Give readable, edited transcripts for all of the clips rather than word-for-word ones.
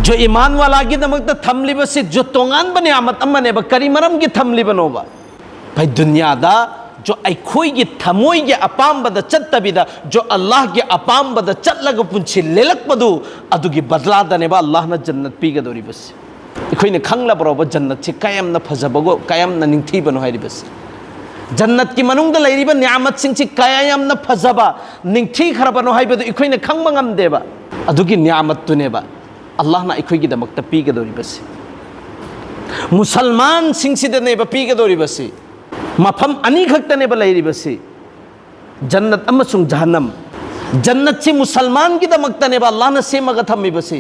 जो ईमान वाला की दमक थमलिब से जो तोंगान बने आमत अमने करी मरम की थमलिबनोबा भाई दुनिया दा जो अखोई की थमोई के अपाम बद चत्तबिदा जो अल्लाह के अपाम बद चलग पुंछि लेलक बदु अदुगी बदला दनेबा अल्लाह न जन्नत पीगदोरी बस अखोइने खंगलबरोबा जन्नत से कायम न फजबगो कायम न निंगथीबनो हाइरि बस जन्नत की मनुंग लैरिबा नियामत सिंछि कायम न फजबा निंगथी खरबनो हाइबदु अखोइने खंगबा ngamदेबा अदुगी नियामत तुनेबा अल्लाह ना अखोइगी दमकता पीगदोरी बस मुसलमान सिंसिदनेबा पीगदोरी बस मफम अनी खक्तनेबा लैरिबसे जन्नत अमसुंग जहन्नम जन्नत से मुसलमान की दमकतनेबा अल्लाह न सेमगा थम्मिबसे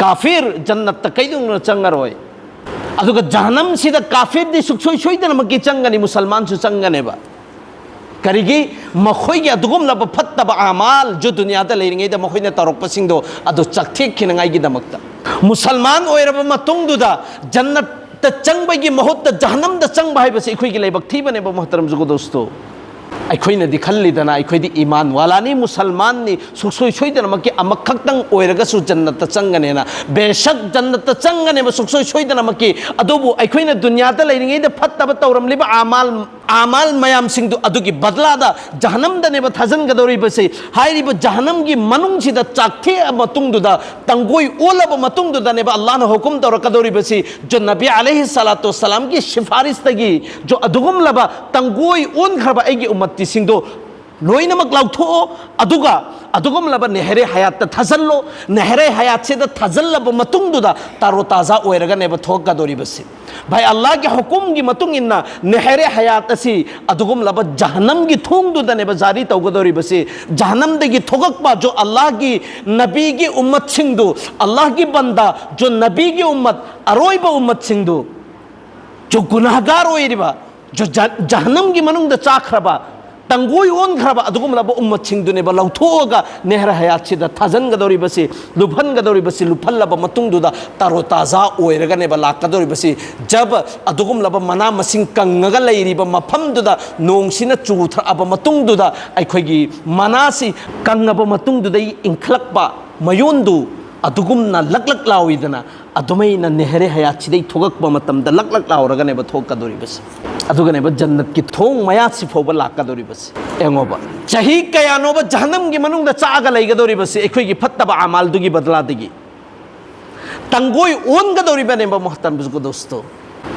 काफिर जन्नत कैदुंग चंगरोय अदुगा जहन्नम सिदा काफिर दि सुखसोय सोयदनमकी चंगनी मुसलमान सु चंगनेबा करिगी मखोय अदुगुम लब फत्तबा अमाल जो दुनिया दा लैरिंगैदा मखोयना तौरपसिंगदो अदु चक्थेक खिनंगाई की दमकता मुसलमान ओइरबा मतुंगदुदा जन्नत चंग की महत्व जहनम चंग है अखोई लेबक थीबने मोहतरम जुगो दोस्तों अखोइनदि खल्लिदना अखोइदि ईमान वालानी मुसलमानी सुखसोय सोयदनमकी अमखक्तंग ओइरगसु जन्नत चंगनेना बेशक जन्नत चंगनेबा सुखसोय सोयदनमकी अदुबु अखोइना दुनियादा लैरिंगैदा फत्तबा तौरमलिबा आमाल मयाम सिंगदु अदुगी बदलादा जहनमदनेबा थाजनगदोरिबसे हाइरिबा जहनम की मनुंगसिदा चाक्थे मतुंगदुदा तंगोय ओलब मतुंगदुदानेबा अल्लाहना हुकुम तौरकदोरिबसे जो नबी अलैहि सलातु वसलाम की सिफारिश तगी जो अदुगुम लबा तंगोय ओनखरबा एगी उम्मती सिंगदो लोइनमक लाउथो अदुगा अदुगम लब नेहरे हयात थजल्लो नेहरे हयात से थजल्लब मतुंगदुदा तारो ताजा ओइरगनेबा थोकगदोरिबसे भाई अल्लाह के हुकुम की मतुंग इन्ना नेहरे हयात असी अदुगम लब जहन्नम की थोंगदुदनेबा जारी तौगदोरिबसे जहन्नम दगी थोगकपा जो अल्लाह की नबी की उम्मत सिंगदो अल्लाह की बंदा जो नबी की उम्मत अरोइबा उम्मत सिंगदो जो गुनाहगार ओइरिबा जो जहन्नम की मनुंग चाखरबा तंगोय ओनखरबा अदुगुम लब उम्मत सिंगदुनेबा लौथोगा नेहर हयात सिदा थाजनगदोरिबसे लुफनगदोरिबसे लुफल्लब मतुंगदुदा तारो ताजा ओइरगनेबा लाकदोरिबसे जब अदुगुम लब मना मसिंग कंगगा लैरिबा मफमदुदा नोंसिना चुथरअबा मतुंगदुदा अखोइगी मनासि कंगबा मतुंगदुदा इंखलकपा मयोंदु अदुगुमना लकलक लाविदना अदुमैना नेहरे हयात सिदै थोगकपा मतमदा लकलक लावरगनेबा थोकदोरिबसे अदुगनेबा जन्नत की थोंग मयासी फोबा लाकदोरिबसे एंगोबा चाही कयानोबा जहन्नम की मनुंगदा चागा लैगदोरिबसे अखोइगी फत्तबा अमालदुगी बदलादगी तंगोय ओनगदोरिबनेबा मोहतरम बुजुर्ग दोस्तों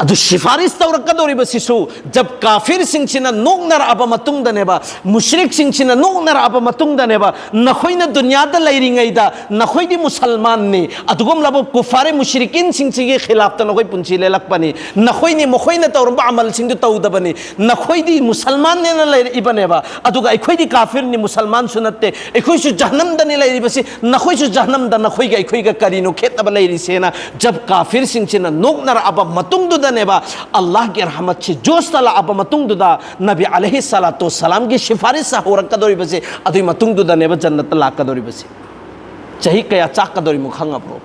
अदु सिफारिश तौरकदोरिबसिसु जब काफिर सिंचिना नोंगनर अबा मतुंगदनेबा मुश्रिक सिंचिना नोंगनर अबा मतुंगदनेबा नखोइना दुनियादा लैरिंगैदा नखोइदि मुसलमान ने अदुगम लब कुफारे मुश्रिकिन सिंचिगे खिलाफ त नखोइ पुंछि लेलकपनि नखोइनि मखोइना तौरबा अमल सिंदु तौदबनि नखोइदि मुसलमान ने न लैरिबनेबा अदुगा अखोइदि काफिर नि मुसलमान सुनते अखोइसु जहन्नम दनि लैरिबसि नखोइसु जहन्नम द नखोइगा अखोइगा करिनो खेतबा लैरिसेना जब काफिर सिंचिना नोंगनर अबा मतुंग दुदनेबा अल्लाह की रहमत से जोश तला अब मतुंगदुदा नबी अलैहि सलातु सलाम की सिफारिश सा होरकदोरिबसे अदुई मतुंगदुदनेबा जन्नत लाकदोरिबसे चाही कया चाकदोरि मुखंगब्रो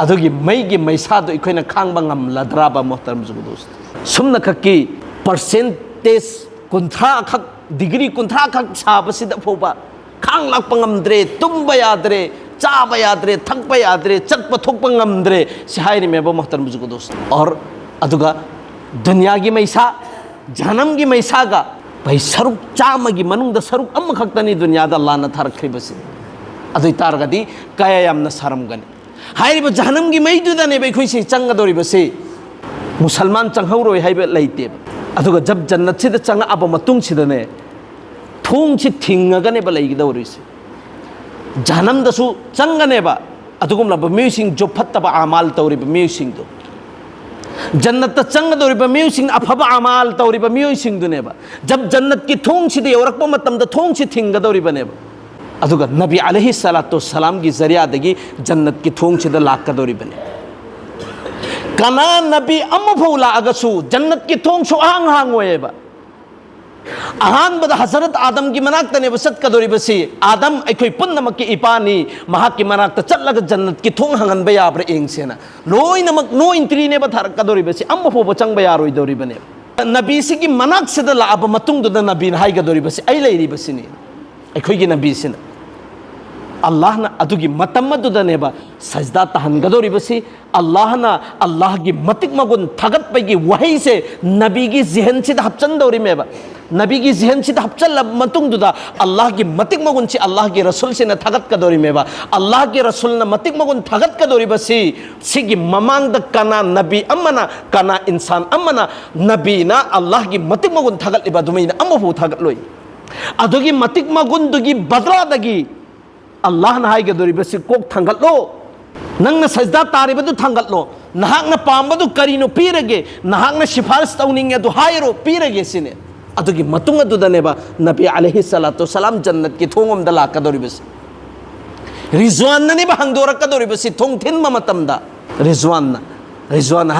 अदुगी मैगी मैसादो इखोइना खांगबा ngamladraba मोहतरम जुगु दोस्त सुमना खकी परसेंटेज कुंथ्रा खक डिग्री कुंथ्रा खक साबसिदा फोबा खांग लाकपा ngamdre तुम्बा यादरे चाबा यादरे थकपा यादरे चटपा थोकपा ngamdre सिहाइरि मेबा मोहतरम जुगु दोस्त और अदुगा दुनिया की मैसा जहन्नम की मैसागा भाई सरुक चामगी मनुंगदा सरुक अम्म खक्तनी दुनियादा अल्लाह न थारख्रिबसे अदुई तारगदी कया यामना सारमगनी हाइरिबा जहन्नम की मैदुदने बे खोइसे चंगदोरिबसे मुसलमान चंगहौरोय हाइबे लैतेबा अदुगा जब जन्नत से चंग अब मतुंग सिदने थोंग से थिंगगनेबा लैगदोरिसे जहन्नम दसु चंगनेबा अदुगुम लब म्यूसिंग जो फत्तबा अमाल तौरिबा म्यूसिंग दो जन्नत चंगदोरिबा म्यूसिंग अफबा अमाल तौरिबा म्यूसिंग दुनेबा जब जन्नत की थोंग सिदे यौरकपा मतमदा थोंग से थिंगदोरिबनेबा अदुगा नबी अलैहि सलातु सलाम की जरियादगी जन्नत की थोंग सिदा लाकदोरिबने कना नबी अमफौ लाअगसु जन्नत की थोंग सु आंग हांग ओएबा अहानबद हजरत आदम की मनाक्तने चटकदोरिबसे आदम अखोई पुन्नमक इपानी महाकी मनाक्त चलग जन्नत की थोंग हंगनबा याब्रा एंगसेना लोइनमक नो इंत्रीने बथारकदोरिबसे अम्मफोब चंगबा यारोइदोरिबने नबीसी की मनाक्सदा लाअब मतुंगदुदा नबीन हाइगदोरिबसे ऐ लैरिबसिनी अखोइगी नबीसिना अल्लाहना अदुगी मतम अदुदनेबा सजदा तहनगदोरिबसी अल्लाहना अल्लाहगी मतिक मगुन थगतपगी वही से नबीगी जिहन सिद हपचंदोरिमेबा नबीगी जिहन सिद हपचल मतुंगदुदा अल्लाहगी मतिक मगुन से अल्लाहगी रसूल से न थगतकदोरिमेबा अल्लाहगी रसूल न मतिक मगुन थगतकदोरिबसी सिगी ममांग द कना नबी अमना कना इंसान अमना नबीना अल्लाहगी मतिक मगुन थगतलिबा दुमैना अमफु थगतलोई अदुगी मतिक मगुन दुगी बदलादगी अल्लाह ना हाइगदोरिबसी कोक थंगतलो नंगना सजदा तारिबदु थंगतलो नहाकना पामबदु करिनो पीरगे नहाकना सिफारिश तौनिंगे दु हायरो पीरगे सिने अदुगी मतुंग अदुदनेबा नबी अलैहि सलातु सलाम जन्नत की थोंगम द लाकदोरिबसी रिजवान नने बा हंगदोरकदोरिबसी थोंग थिनमा मतमदा रिजवान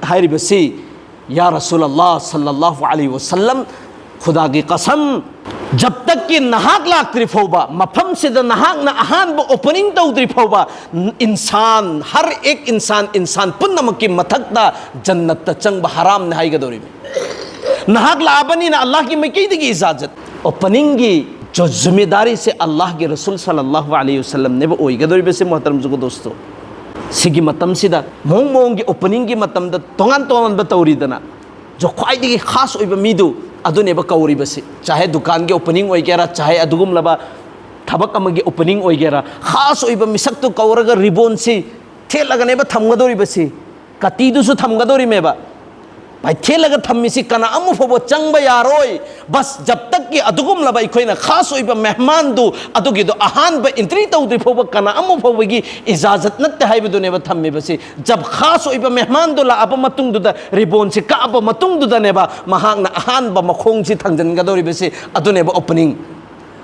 हारिबसी या रसूल अल्लाह सल्लल्लाहु अलैहि वसल्लम खुदा की कसम जब तक कि नहाक लाक्ट्री फौबा मफम से नहाक न अहान ब ओपनिंग तौद्री फौबा इंसान हर एक इंसान पुन्नम की मथकता जन्नत चंग हराम नहाई गदोरी में नहाक लाबनी ना अल्लाह की मैं कही की इजाजत ओपनिंग की जो जिम्मेदारी से अल्लाह के रसूल सल्लल्लाहु अलैहि वसल्लम ने वो ओई गदोरी में से मोहतरम जुगो दोस्तों सिगी मतम सिदा मोंग की ओपनिंग की मतम द तोंगान बतौरी दना जो ख्वाइदी खास ओइबा मीदु अदुनेबा कौरिबसे चाहे दुकान के ओपनिंग ओइगेरा चाहे अदुगुम लबा थबक अमगे ओपनिंग ओइगेरा खास ओइबा मिसक तो कौरगा रिबोन से थेलगनेबा थमगदोरिबसे कतीदुसु थमगदोरिमेबा भाई थेलगा थम्मिसी कना अमु फोबो चंगबा यारोय बस जब तक कि अदुगुम लबा इखोइना खास ओइबा मेहमान दु अदुगी दो अहान बा इंट्री तौद्री फोबा कना अमु फोबगी इजाजत नत्ते हाइबदुनेबा थम्मिबसे जब खास ओइबा मेहमान दो लाबा मतुंग दुदा रिबोन से काबा मतुंग दुदानेबा महांगना अहान बा मखोंग से थंगजनगदोरिबसे अदुनेबा ओपनिंग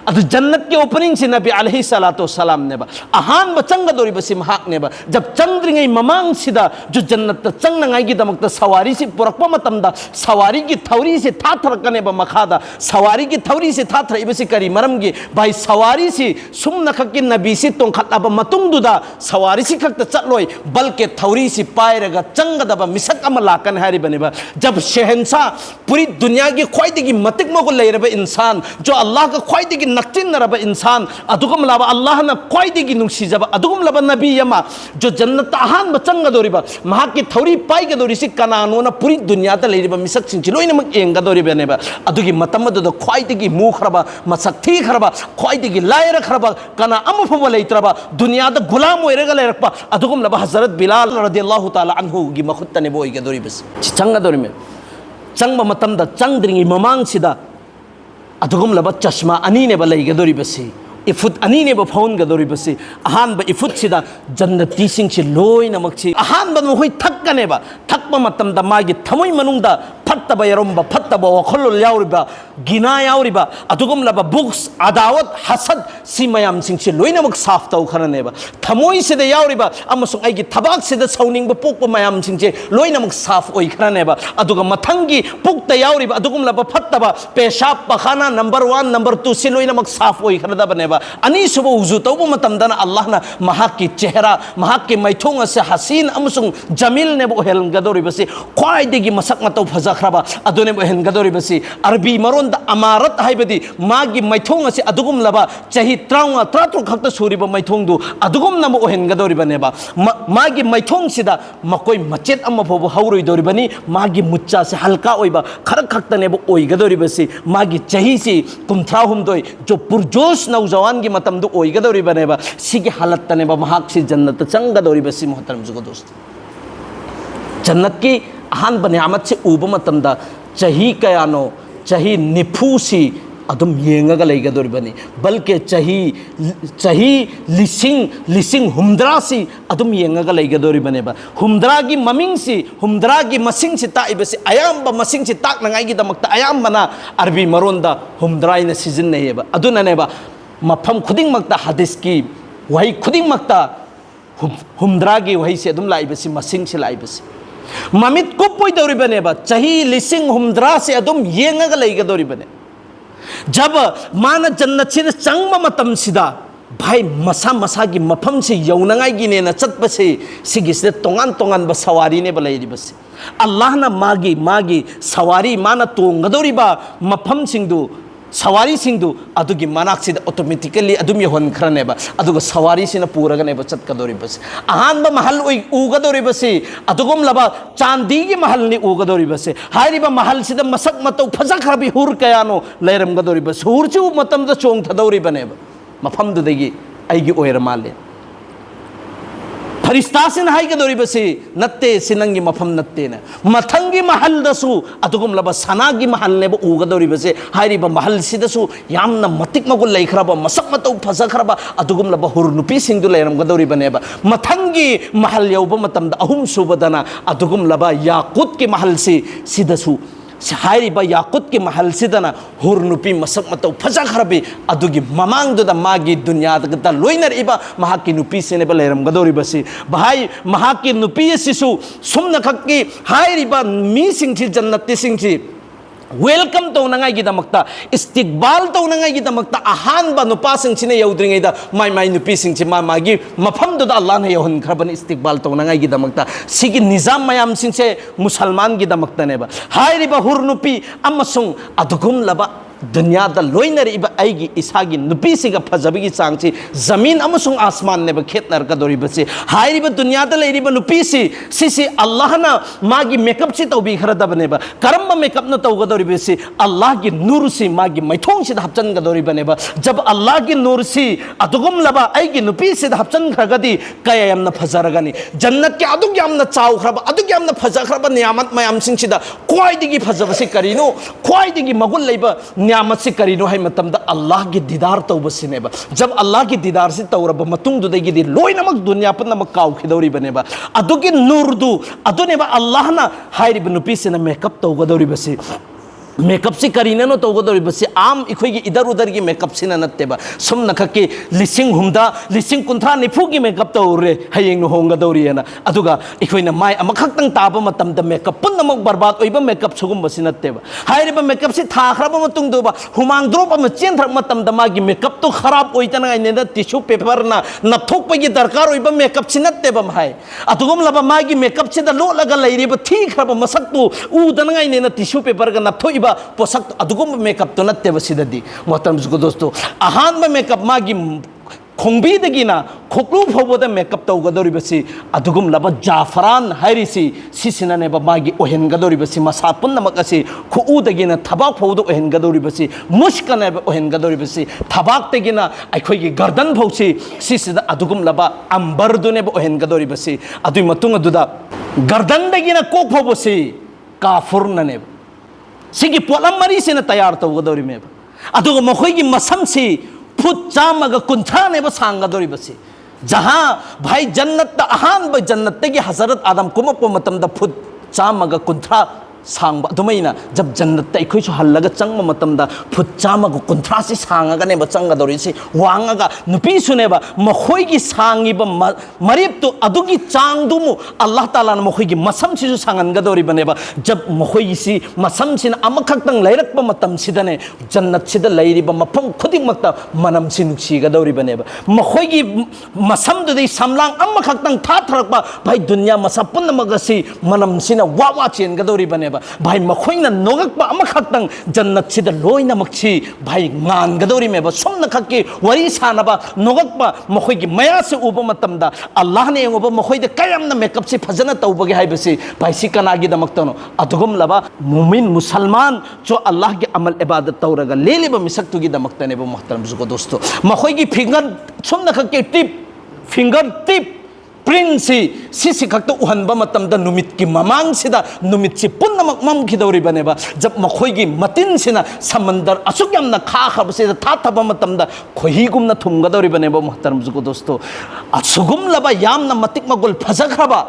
अदु जन्नत के ओपनिंग से नबी अलैहि सलातु सलाम नेबा अहान ब चंगदोरिबसी महाक नेबा जब चंद्रिंगै ममांग सिदा जो जन्नत चंगनंगाई की दमकता सवारी से पुरकपा मतमदा सवारी की थौरी से थाथरकनेबा मखादा सवारी की थौरी से थाथरइबसी करी मरमगी भाई सवारी से सुमनखक नबी से तोंखतलाबा मतुंगदुदा सवारी से खक्त चलोय बल्कि थौरी से पायरगा चंगदबा मिसक अमा लाकन हारिबनेबा जब शहंशाह पूरी दुनिया की ख्वाइदगी मतिक मगो लेरबा इंसान जो अल्लाह का ख्वाइदगी नक्चिनरबा इंसान अदुगम लाबा अल्लाह न ख्वाइदगी नुंगसिजबा अदुगम लाबा नबी यमा जो जन्नत अहान बचंगदोरिबा महा की थौरी पाइगदोरिसि कनानोना पूरी दुनिया ता लेरिबा मिसक सिंचि लोइनमक एंगदोरिबनेबा अदुगी मतमदो ख्वाइदगी मुखरबा मसक थीखरबा ख्वाइदगी लायरखरबा कना अमुफबा लेत्रबा दुनिया दा गुलाम ओइरगा लेरकपा अदुगम लाबा हजरत बिलाल रदियल्लाहु ताला अन्हु गी मखुत्तने बोइगदोरिबस चंगदोरिमे चंगबा मतमदा चंगद्रिंगी ममांग सिदा अदुगुम लबा चश्मा अनी ने बलैगदोरिबसी इफुट अनी ने बफौनगदोरिबसी अहान ब इफुट सिदा जन्नती सिंग से लोइनमक्सी अहान ब मोहै थक्कनेबा थक्पा मतमदा मागी थमोय मनुंगदा फत्तबा यरमबा फत्तबा वखलुल याउरिबा गिना याउरिबा अदुगुम लबा बुक्स अदावत हसद सिमयाम सिंग से लोइनमक साफ तौ खरनेबा थमोय सिदा याउरिबा अमसुंग आइगी थबाक सिदा सौनिंग ब पोकपा मयाम सिंग से लोइनमक साफ ओइ खरनेबा अदुगा मथंगी पुक्ता याउरिबा अदुगुम लबा फत्तबा पेशाब पखाना नंबर 1 नंबर 2 से लोइनमक साफ ओइ खरदा बनेबा अनी सुबह उजू तौब मतमदना अल्लाह ना महाक की चेहरा महाक के मैथोंग से हसीन अमसुंग जमील ने बो हेलगदोरिबसी ख्वाइदगी मसक मतौ फजखरबा अदुने बो हेलगदोरिबसी अरबी मरोन द अमारत हाइबदी मागी मैथोंग से अदुगुम लबा चही 33 खक्त सुरिबा मैथोंग दु अदुगुम नम ओ हेलगदोरिबनेबा मागी मैथोंग सिदा मकोय मचेत अम फोबो हौरोइदोरिबनी मागी मुच्चा से हल्का ओइबा खरक खक्तने बो ओइगदोरिबसी मागी चही से 33 जो पुरजोश नौजवान की मतम दु ओइगदोरिबनेबा सिगे हालतनेबा महाक से जन्नत चंगदोरिबसी मोहतरम जुगो दोस्त जन्नत की अहान बनियामत से उब मतमदा चही कयानो चही निफूसी अदम येंगगा लेगदोरिबनी बल्कि चही लिसिंग हुमद्रासी अदम येंगगा लेगदोरिबनेबा हुमद्रा की ममिंग से हुमद्रा की मसिंग से ताइबसे अयाम मसिंग से ताक नंगाई की दमकता अयाम बना अरबी मरोंदा हुमद्राइना सिजन्नेबा अदुननेबा मफम खुदिंगमक्ता हदीस की वही खुदिंगमक्ता हुमद्रा की वही से अदुम लाइबसी मसिंग से लाइबसी ममित कुपोइदोरिबनेबा चही लिसिंग हुमद्रा से अदुम येंगगा लेगदोरिबने जब मान जन्नत से चंग मतम सिदा भाई मसा मसा की मफम से यौनंगाई की ने चतपसे सिगिसे तोंगान तोंगान ब सवारी ने बलैरिबसे अल्लाह ना मागी सवारी माना तोंगदोरिबा मफम सिंदु सवारी सिंधु अदुगी मनाक्सिद ऑटोमेटिकली अदुम यहोनख्रनेबा अदुगा सवारी सिना पूरगनेबा चटकदोरिबस अहानबा महल उगदोरिबसी अदुगुम लबा चांदी की महल नि उगदोरिबसे हारिबा महल सिदा मसक मतौ फजखरबी हुर कयानो लेरमगदोरिबस हुरचु मतमदा चोंग थदोरिबनेबा मफमदुदगी आइगी ओयर माले फरिस्तासिन हाइगदोरिबसी नत्ते सिनंगी मफम नत्तेना मथंगी महल दसु अदुगुम लबा सनागी महल नेबा उगदोरिबसे हारिबा महल सिदसु यामना मतिक मगुल लैखरबा मसक मतौ फजखरबा अदुगुम लबा हुर नुपी सिंदु लेरमगदोरिबनेबा मथंगी महल यौबा मतमदा अहुम सुबदना अदुगुम लबा याकुत के महल से सिदसु हाइरिबा याकुत के महल सिदना हुर नुपी मसक मतौ फजखरबी अदुगी ममांगदुदा मागी दुनियादगता लोइनरिबा महाकी नुपी सेनेबा लेरमगदोरिबसी भाई महाकी नुपी सिसु सुमनखकी हाइरिबा मी सिंगची जन्नती सिंगची वेलकम तौनांगाईगिदमक्ता इस्तिकबाल तौनांगाईगिदमक्ता अहानबा नुपासिंगसिने यौद्रिङैदा माइ माइ नुपीसिंगसि मागी मफमदुदा अल्लाहना यौहनख्रबनि इस्तिकबाल तौनांगाईगिदमक्ता सिगी निजाम मयामसिंगसे मुसलमानगिदमक्तानेबा हाइरिबा हुर नुपी अमसुंग अदुगुम लबा दुनिया द लोइनरिबा आइगी इसागी नुपीसिगा फजबगी चांगसी जमीन अमसुंग आसमान नेबा खेतनरकदोरिबसे हाइरिबा दुनिया द लेरिबा नुपीसी सिसी अल्लाहना मागी मेकअप सी तौबिखरदबनेबा करम मेकअप न तौगदोरिबसे अल्लाह की नूर सी मागी मैथोंग सी हपचनगदोरिबनेबा जब अल्लाह की नूर सी अदुगुम लबा आइगी नुपीसी हपचनखरगदी कया यामना फजरगनी जन्नत के अदुग यामना चाउखरबा अदुग यामना फजखरबा नियामत मयामसिंगसिदा क्वाइदिगी फजबसे करिनो क्वाइदिगी मगुल लेबा नियामत से करीनो है मतमदा अल्लाह की दीदार तौबसिनेबा जब अल्लाह की दीदार से तौरब मतुंगदुदगी लोइनमक दुनिया पुनमक काउखिदौरिबनेबा अदुगी नूरदु अदुनेबा अल्लाहना हाइरिब नुपीसिना मेकअप तौगदौरिबसी मेकअप से करीने नो तौगदौरिबसी आम इखोइगी इधर उधर की मेकअप सिना नत्तेबा सुमनखकी लिसिंग हुमदा लिसिंग कुंथ्रा निफु की मेकअप तौरे हयेंग नु होंगदौरियना अदुगा इखोइना माइ अमखक्तंग ताबा मतमदा मेकअप पुनमक बर्बाद ओइबा मेकअप सुगुमबसी नत्तेबा हाइरिबा मेकअप से थाखरबा मतुंगदोबा हुमांग ड्रॉप अम चेंथर मतमदा मागी मेकअप तो खराब ओइतनागाइनेदा टिश्यू पेपर ना नथोकपगी दरकार ओइबा मेकअप से नत्तेबा हाय अदुगुम लबा मागी मेकअप से द लोलगा लैरिबा ठीखरबा मसक्तु उदनागाइनेना टिश्यू पेपर गा नथोइ पोसक अदुगुम मेकअप तो नत्तेबा सिददी मोहतरम दोस्तों अहानबा मेकअप मागी खोंबीदगिना खोक्लू फौबदा मेकअप तौगदोरिबसी अदुगुम लबा जाफरान हाइरिसी सिसिनानेबा मागी ओहेनगदोरिबसी मसा पुन्नमक असि खुउदगिना थबाक फौदो ओहेनगदोरिबसी मुश्कनेबा ओहेनगदोरिबसी थबाकतगिना अखोइगी गर्दन फौसी सिसिदा अदुगुम लबा अंबरदुनेबा ओहेनगदोरिबसी अदुइ मतुंग अदुदा गर्दनदगिना कोक फौबसी काफुरननेबा सिगी पोलम मरी से तैयार तौगदोरिमेबा अदुगा मखोइगी मसमसी फुट चामगा कुंथानेबा सांगदोरिबसी जहां भाई जन्नत अहान जन्नत की हजरत आदम कुमपो मतमदा फुट चामगा कुंथ्रा सांग अदुमैना जब जन्नत अखोइसु हल्लगा चंग मतमदा फुट चामगा कुंथ्रा से सांगगनेबा चंगदोरिसी वांगगा नुपीसुनेबा मखोइगी सांगिबा मरिबतो अदुगी चांगदुमु अल्लाह ताला मखोइगी मसमसिसु सांगनगदोरिबनेबा जब मखोइसी मसमसिना अमखक्तंग लैरक्पा मतमसिदने जन्नत सिदा लैरिबा मफम खुदिमक्ता मनमसि नुक्सिगदोरिबनेबा मखोइगी मसमदुदै समलांग अमखक्तंग थाथरक्पा भाई दुनिया मसा पुन्नमगसी मनमसिना वावा चेनगदोरिबनेबा भाई मखोइना नोगक्पा अमखक्तंग जन्नत सिदा लोइनमक्सी भाई गानगदोरिमेबा सोमनखक्की वरी सानबा नोगक्पा मखोइगी मया से उबा मतमदा अल्लाह ने उबा मखोइदे कयमना मेकअप से फजना तौबगे हाइबसी भाई सि कनागी दमक्तनो अदुगुम लबा मुमिन मुसलमान जो अल्लाह के अमल इबादत तौरगा लेलेबा मिसक्तुगी दमक्तनेबा मोहतरम जुगो दोस्तों मखोइगी फिंगर सोमनखक्की टिप फिंगर टिप प्रिंसी सिसी खक्तो उहनबा मतमदा नुमित की ममांग सिदा नुमित से पुन्नमक ममखिदौरिबनेबा जब मखोइगी मतिन सिना समंदर असुक यामना खाखबसे थाथबा मतमदा खोहिगुमना थुमगदौरिबनेबा मोहतरम जुगो दोस्तों असुगुम लबा यामना मतिक मगुल फजखरबा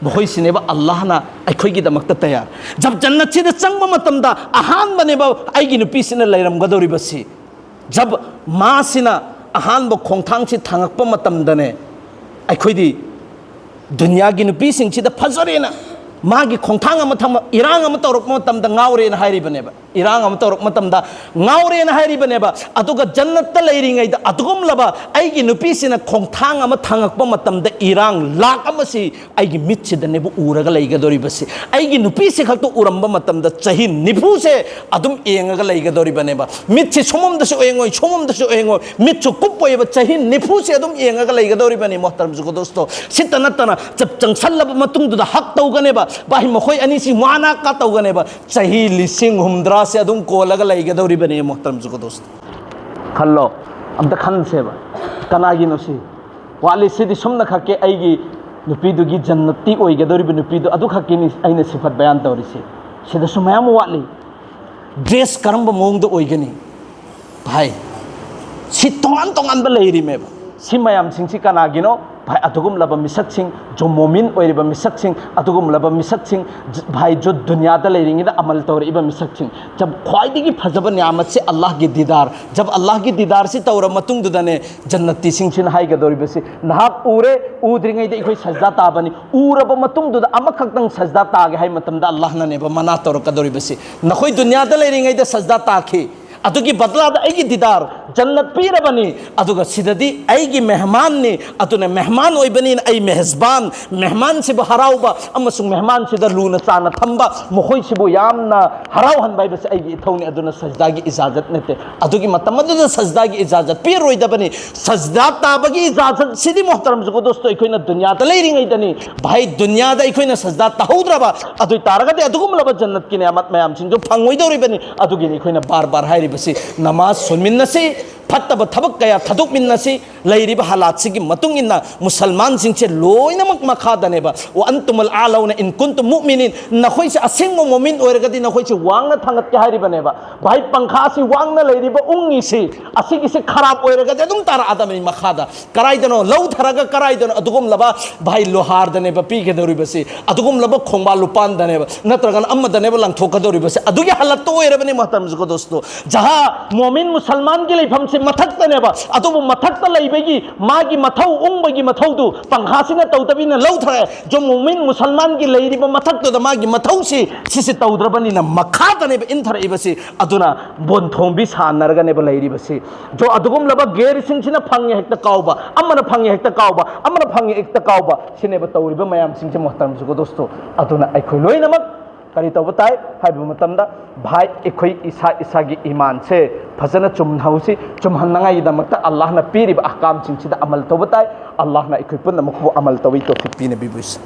मखोइसिनेबा अल्लाहना अखोइगी दमक्ता तैयार जब जन्नत सिदा चंगबा मतमदा अहान बनेबा आइगी नुपीसिना लैरमगदौरिबसी जब मासिना अहानबा खोंथांग से थांगकपा मतमदने अखोइदी दुनिया की नुपीसिंगसिदा फजरेना मागी खोंथांग अमा थम इरांग अमा तौरक मतमदा गावरेना हाइरिबनेबा irang am torok matamda ngaure na hairi baneba atuga jannat ta leiringai da atugum laba aigi nupi sina khongthang ama thangak pa matamda irang lak amasi aigi mitchi da nebu uraga leiga dori basi aigi nupi se khakto uramba matamda chahi nipu se adum engaga leiga dori baneba mitchi somom da so engoi mitchu kupoi ba chahi nipu se adum engaga leiga dori bani mohtaram jugo dosto sitanatana jab changsalaba matung du da hak tauganeba bai mokhoi ani si mana ka tauganeba chahi lising humdra से अदुम कोलगा लाइगे दौरी बने मोहतरम जुको दोस्त खल्लो अब the खन से बा कनागी नसी वाले सिदी सुमना खके आइगी नुपीदुगी जन्नती ओइगे दौरी बने नुपीदु अदु खके नि आइने सिफत बयान तौरी से सिदा सुमयाम वाले ड्रेस करम मोंग दो ओइगनी भाई सि तोंगान बलेरी में सि मयाम सिंसी कनागिनो भाई अतुगुम लबा मिसक सिंह जो मोमिन ओइरिबा मिसक सिंह अतुगुम लबा मिसक सिंह भाई जो दुनिया दा लेरिंगे दा अमल तौरिबा मिसक सिंह जब ख्वाइदिगी फजब नियामत से अल्लाह की दीदार जब अल्लाह की दीदार से तौर मतुंग दुदने जन्नती सिंह सिन हाई का दौरिबा से नहाक उरे उद्रिंगे दे इखोई सजदा ताबनी उरबा मतुंग दुदा अमखक्तंग सजदा तागे हाई मतम दा अल्लाह ने बा मना तौर का दौरिबा से नखोई दुनिया दा लेरिंगे दा सजदा ताखे अदुगी बदला दा आइगी दीदार जन्नत पीरबनी अदुगा सिददी आइगी मेहमान ने अतुने मेहमान ओइबनी आई मेहजबान मेहमान से हराउबा अमसुंग मेहमान से लूना चाना थंबा मखोई से यामना हराउ हनबाई बस आइगी इथौनी अदुना सजदा की इजाजत नते अदुगी मतम अदुना सजदा की इजाजत पीरोइदबनी सजदा ताबगी इजाजत सिदी मोहतरम जुगो दोस्तों इखोइना दुनिया ता लेरिंगैदनी भाई दुनिया दा इखोइना सजदा ताहौद्रबा अदुई तारगदे अदुगुम लब जन्नत की नियामत मयाम सिंह जो फंगोइदौरिबनी अदुगी इखोइना बार बार हाइरि बसी नमाज सुनमिन्नसी फत्तब थबक कया थदुकमिन्नसी लैरिबा हालात सिगी मतुंग इन्ना मुसलमान सिंचे लोइनमक मखादनेबा व अंतुमुल आलौना इन कुंतुम मुमिनिन नखोइ से असिंग मोमिन ओइरगदि नखोइ से वांगना थांगत के हारिबनेबा भाई पंखासी वांगना लैरिबा उंगी से असिगी से खराब ओइरगदि अदुम तारा आदमनि मखादा कराइदनो लौ थरगा कराइदनो अदुगुम लबा भाई लोहार दनेबा पीके दौरिबसी अदुगुम लबा खोंबा लुपान दनेबा नत्रगन अम्म दनेबा लंथोका दौरिबसी अदुगी हालत तो ओइरबनि महतरम जुगो दोस्तों जहां मोमिन मुसलमान के लेफम से मथक्तनेबा अदुबु मथक्त लैबगी मागी मथौ उंबगी मथौदु पंखासिना तौतबिना लौथरे जो मोमिन मुसलमान की लैरिबा मथक्तदा मागी मथौसी सिसे तौद्रबनिना मखादनेबा इंथरइबसी अदुना बोनथोंबी सानरगनेबा लैरिबसी जो अदुगुम लबा गेर सिंसिना फंगे हेक्ता काउबा अमना फंगे हेक्ता काउबा अमना फंगे हेक्ता काउबा सिनेबा तौरिबा मयाम सिंसे मोहतरम जुगो दोस्तों अदुना अखोइ लोइनमक करी तब ताई भाई अखोई इसा इसा की ईमान से फजन चुमहौसी चुमहनंगाईदमक्ता अल्लाह ना पीरिबा अहकाम सिंसिदा अमल तब ताई अल्लाह ना अखोई पुनमखु अमल तवई तौफीक पीने बिबुस।